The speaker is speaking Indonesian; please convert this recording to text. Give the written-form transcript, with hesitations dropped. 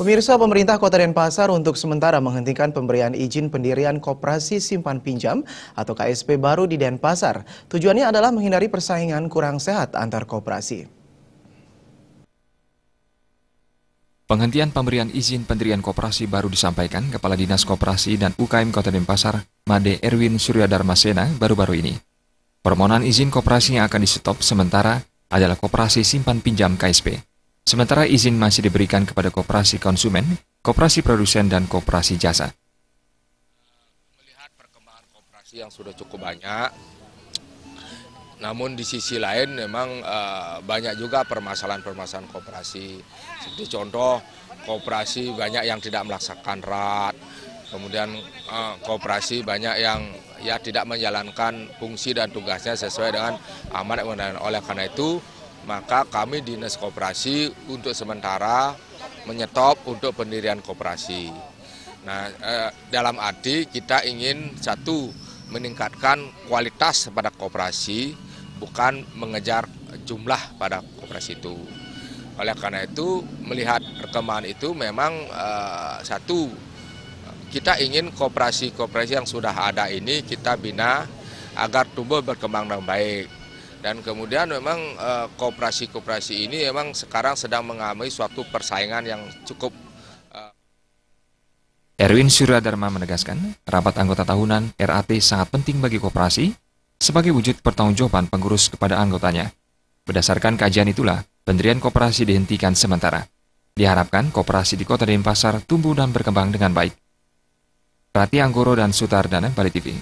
Pemirsa, pemerintah Kota Denpasar untuk sementara menghentikan pemberian izin pendirian Koperasi Simpan Pinjam atau KSP baru di Denpasar. Tujuannya adalah menghindari persaingan kurang sehat antar koperasi. Penghentian pemberian izin pendirian koperasi baru disampaikan Kepala Dinas Koperasi dan UKM Kota Denpasar, Made Erwin Suryadarmasena, baru-baru ini. Permohonan izin koperasi yang akan di-stop sementara adalah Koperasi Simpan Pinjam KSP. Sementara izin masih diberikan kepada koperasi konsumen, koperasi produsen, dan koperasi jasa. Melihat perkembangan koperasi yang sudah cukup banyak, namun di sisi lain memang banyak juga permasalahan-permasalahan koperasi. Seperti contoh, koperasi banyak yang tidak melaksanakan RAT, kemudian koperasi banyak yang tidak menjalankan fungsi dan tugasnya sesuai dengan amanat undang-undang. Oleh karena itu, maka kami Dinas Koperasi untuk sementara menyetop untuk pendirian koperasi. Nah, dalam arti kita ingin satu, meningkatkan kualitas pada koperasi, bukan mengejar jumlah pada koperasi itu. Oleh karena itu, melihat perkembangan itu memang satu, kita ingin koperasi-koperasi yang sudah ada ini kita bina agar tumbuh berkembang dengan baik. Dan kemudian memang koperasi-koperasi ini memang sekarang sedang mengalami suatu persaingan yang cukup. Erwin Suryadarma menegaskan, rapat anggota tahunan RAT sangat penting bagi koperasi sebagai wujud pertanggungjawaban pengurus kepada anggotanya. Berdasarkan kajian itulah, pendirian koperasi dihentikan sementara. Diharapkan koperasi di Kota Denpasar tumbuh dan berkembang dengan baik. Rati Anggoro dan Sutardana, Bali TV.